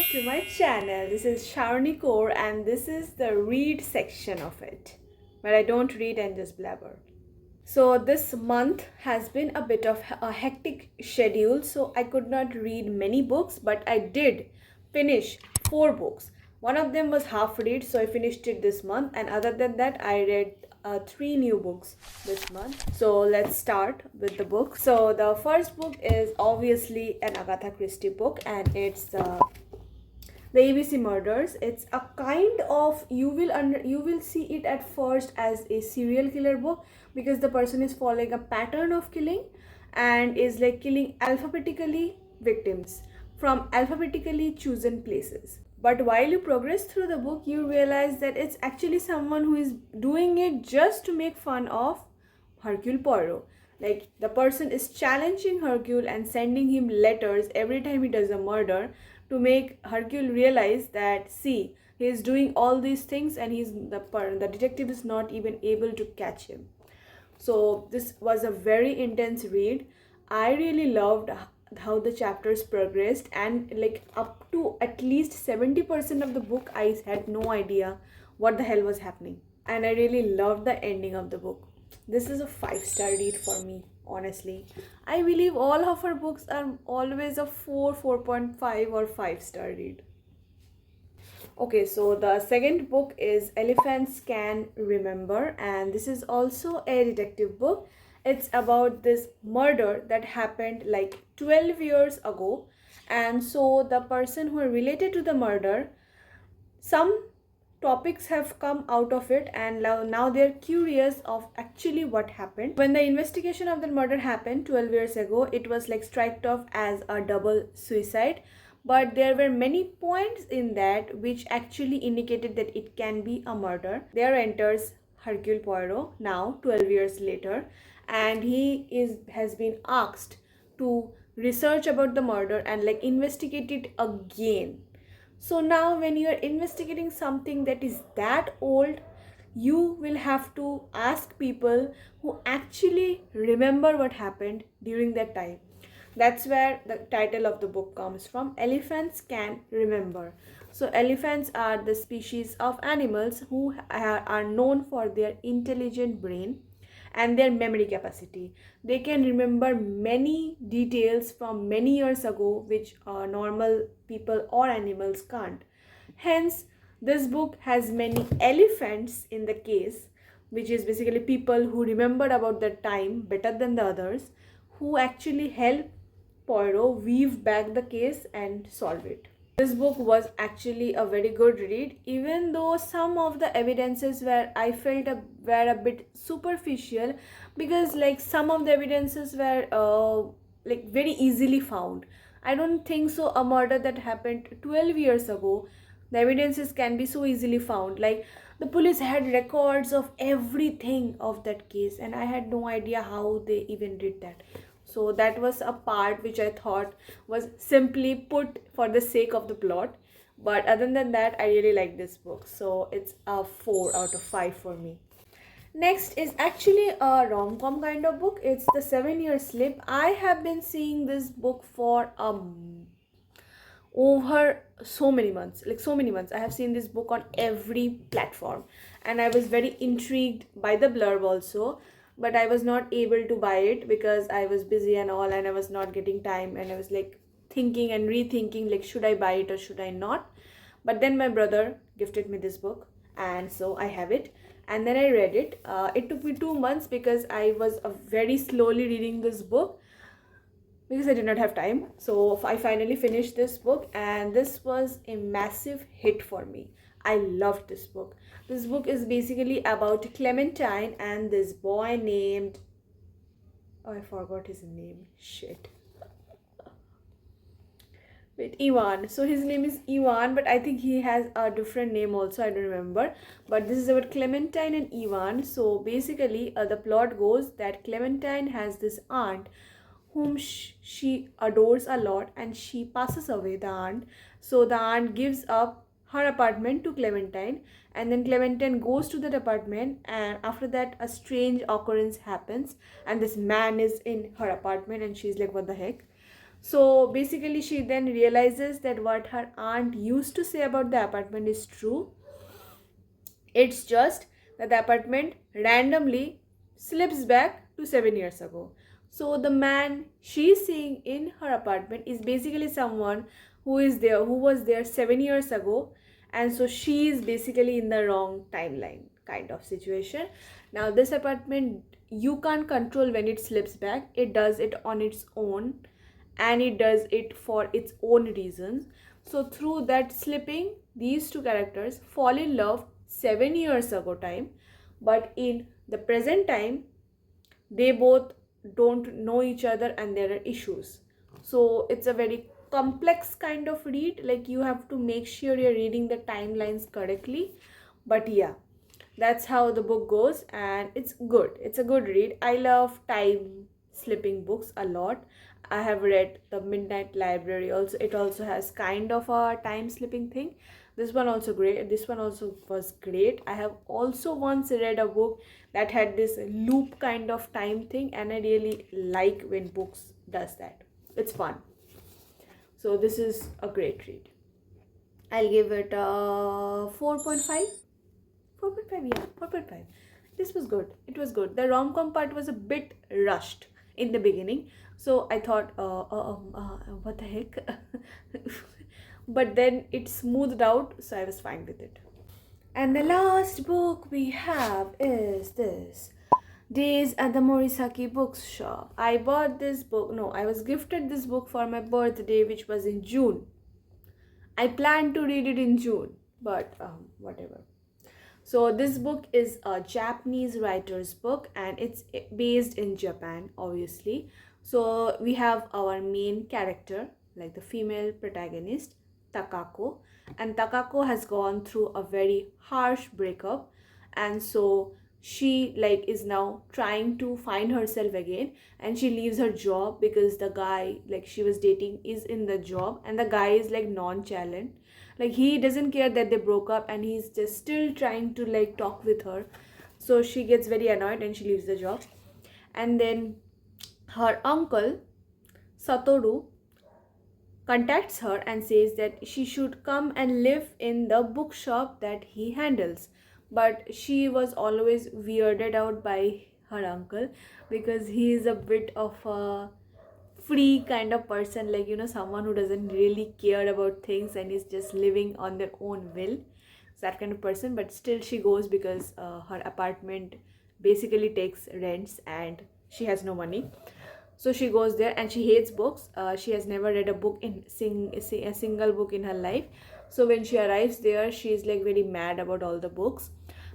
to my channel. This is Sharni Kaur and this is the read section of it, where I don't read and just blabber. So this month has been a bit of a hectic schedule, so I could not read many books, but I did finish 4 books. One of them was half read, so I finished it this month, and other than that I read 3 new books this month. So let's start with the book. So the first book is obviously an Agatha Christie book, and it's the ABC Murders. It's a kind of, you will see it at first as a serial killer book, because the person is following a pattern of killing and is like killing alphabetically victims from alphabetically chosen places. But while you progress through the book, you realize that it's actually someone who is doing it just to make fun of Hercule Poirot. Like, the person is challenging Hercule and sending him letters every time he does a murder to make Hercule realize that, see, he is doing all these things and the detective is not even able to catch him. So this was a very intense read. I really loved how the chapters progressed, and like up to at least 70% of the book I had no idea what the hell was happening, and I really loved the ending of the book. This is a 5-star read for me, honestly. I believe all of her books are always a 4, 4.5 or 5-star read. Okay, so the second book is Elephants Can Remember, and this is also a detective book. It's about this murder that happened like 12 years ago, and so the person who are related to the murder, some topics have come out of it, and now they're curious of actually what happened. When the investigation of the murder happened 12 years ago, it was like striked off as a double suicide, but there were many points in that which actually indicated that it can be a murder. There enters Hercule Poirot now 12 years later, and he has been asked to research about the murder and like investigate it again. So now when you are investigating something that is that old, you will have to ask people who actually remember what happened during that time. That's where the title of the book comes from. Elephants Can Remember. So elephants are the species of animals who are known for their intelligent brain and their memory capacity. They can remember many details from many years ago, which normal people or animals can't. Hence, this book has many elephants in the case, which is basically people who remembered about the time better than the others, who actually help Poirot weave back the case and solve it. This book was actually a very good read, even though some of the evidences I felt were a bit superficial, because like some of the evidences were like very easily found. I don't think so. A murder that happened 12 years ago, the evidences can be so easily found. Like, the police had records of everything of that case, and I had no idea how they even did that. So that was a part which I thought was simply put for the sake of the plot. But other than that, I really like this book. So it's a 4 out of 5 for me. Next is actually a rom-com kind of book. It's The 7-Year Slip. I have been seeing this book for over so many months. I have seen this book on every platform, and I was very intrigued by the blurb also, but I was not able to buy it because I was busy and all, and I was not getting time, and I was like thinking and rethinking, like, should I buy it or should I not? But then my brother gifted me this book, and so I have it, and then I read it. It took me 2 months because I was very slowly reading this book, because I did not have time. So I finally finished this book, and this was a massive hit for me. I loved this book. This book is basically about Clementine and this boy named, oh, I forgot his name. Shit. Wait, Ivan. So his name is Ivan, but I think he has a different name also. I don't remember. But this is about Clementine and Ivan. So basically, the plot goes that Clementine has this aunt whom she adores a lot, and she passes away, the aunt. So the aunt gives up her apartment to Clementine, and then Clementine goes to that apartment, and after that a strange occurrence happens, and this man is in her apartment, and she's like, what the heck? So basically, she then realizes that what her aunt used to say about the apartment is true. It's just that the apartment randomly slips back to 7 years ago. So the man she's seeing in her apartment is basically someone who was there 7 years ago, and so she is basically in the wrong timeline kind of situation. Now this apartment, you can't control when it slips back. It does it on its own, and it does it for its own reasons. So through that slipping, these two characters fall in love 7 years ago time, but in the present time, they both don't know each other and there are issues. So it's a very complex kind of read. Like, you have to make sure you're reading the timelines correctly. But yeah, that's how the book goes, and it's good. It's a good read. I love time slipping books a lot. I have read The Midnight Library also. It also has kind of a time slipping thing. This one also was great. I have also once read a book that had this loop kind of time thing, and I really like when books does that. It's fun. So this is a great read. I'll give it a 4.5. 4.5, yeah, 4.5. This was good. It was good. The rom-com part was a bit rushed in the beginning. So I thought, what the heck? But then it smoothed out, so I was fine with it. And the last book we have is this, Days at the Morisaki Bookshop. I bought this book, no, I was gifted this book for my birthday, which was in June. I planned to read it in June, but whatever. So this book is a Japanese writer's book, and it's based in Japan, obviously. So we have our main character, like the female protagonist, Takako. And Takako has gone through a very harsh breakup, and so she like is now trying to find herself again, and she leaves her job because the guy like she was dating is in the job, and the guy is like nonchalant. Like, he doesn't care that they broke up, and he's just still trying to like talk with her. So she gets very annoyed and she leaves the job. And then her uncle Satoru contacts her and says that she should come and live in the bookshop that he handles. But she was always weirded out by her uncle because he is a bit of a free kind of person, like, someone who doesn't really care about things and is just living on their own will. It's that kind of person. But still she goes because her apartment basically takes rents and she has no money. So she goes there, and she hates books. She has never read a book a single book in her life. So when she arrives there, she is like very mad about all the books.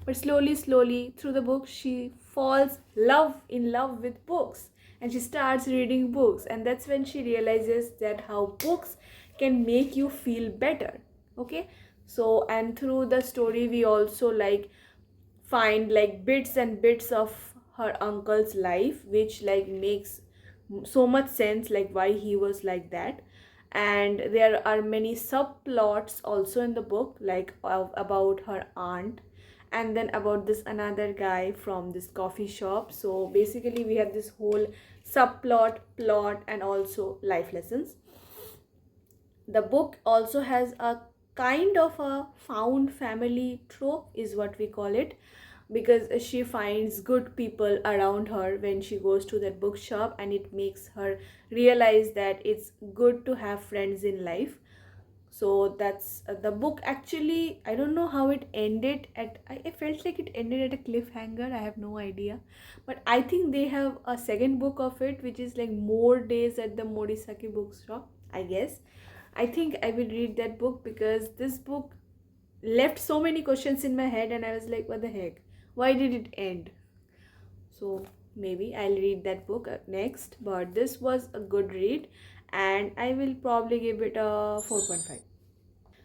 But slowly through the book, she falls in love with books, and she starts reading books. And that's when she realizes that how books can make you feel better. Okay, so and through the story, we also like find like bits and bits of her uncle's life, which like makes so much sense, like why he was like that. And there are many subplots also in the book, like about her aunt, and then about this another guy from this coffee shop. So basically we have this whole subplot, plot, and also life lessons. The book also has a kind of a found family trope, is what we call it, because she finds good people around her when she goes to that bookshop, and it makes her realize that it's good to have friends in life. So that's the book. Actually, I don't know how it ended at, I felt like it ended at a cliffhanger. I have no idea, but I think they have a second book of it, which is like More Days at the Morisaki Bookshop, I guess. I think I will read that book because this book left so many questions in my head, and I was like, what the heck, why did it end? So maybe I'll read that book next. But this was a good read, and I will probably give it a 4.5.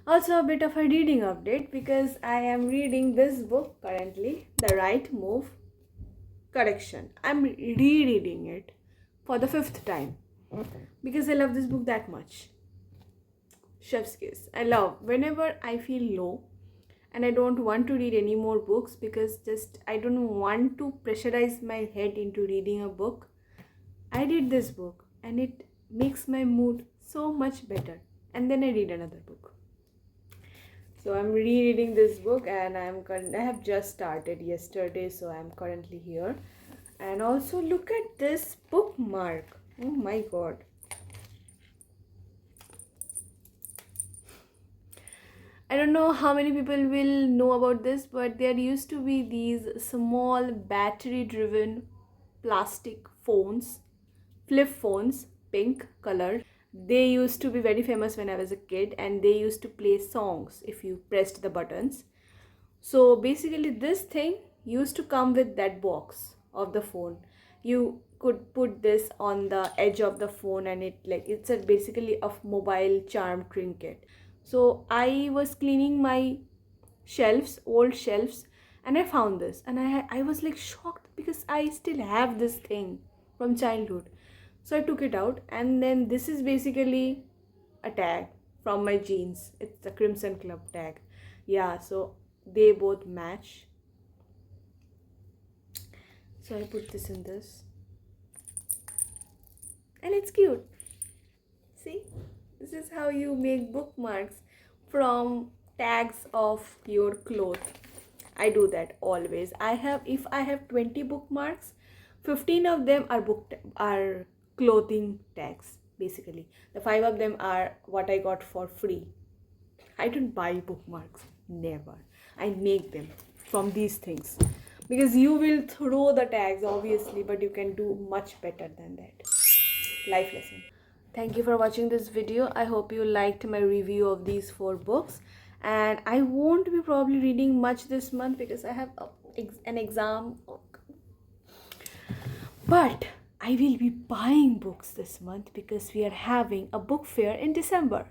Also a bit of a reading update, because I am reading this book currently, The Right Move. Correction, I'm rereading it for the 5th time because I love this book that much. Chef's kiss. I love whenever I feel low and I don't want to read any more books, because just I don't want to pressurize my head into reading a book. I read this book and it makes my mood so much better. And then I read another book. So I'm rereading this book, and I have just started yesterday, so I'm currently here. And also look at this bookmark. Oh my god. I don't know how many people will know about this, but there used to be these small battery driven plastic phones, flip phones, pink color. They used to be very famous when I was a kid, and they used to play songs if you pressed the buttons. So basically, this thing used to come with that box of the phone. You could put this on the edge of the phone, and it's a basically a mobile charm trinket. So I was cleaning my old shelves, and I found this, and I was like shocked because I still have this thing from childhood. So I took it out, and then this is basically a tag from my jeans. It's the Crimson Club tag. Yeah, so they both match. So I put this in this, and it's cute. See, this is how you make bookmarks from tags of your clothes. I do that always. If I have 20 bookmarks, 15 of them are clothing tags basically. The 5 of them are what I got for free. I don't buy bookmarks, never. I make them from these things because you will throw the tags obviously, but you can do much better than that. Life lesson. Thank you for watching this video. I hope you liked my review of these 4 books, and I won't be probably reading much this month because I have an exam. But I will be buying books this month because we are having a book fair in December.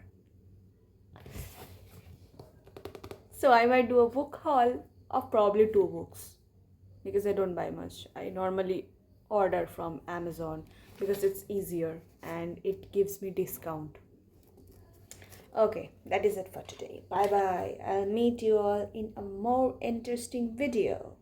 So I might do a book haul of probably 2 books because I don't buy much. I normally order from Amazon because it's easier and it gives me discount. Okay, that is it for today. Bye bye. I'll meet you all in a more interesting video.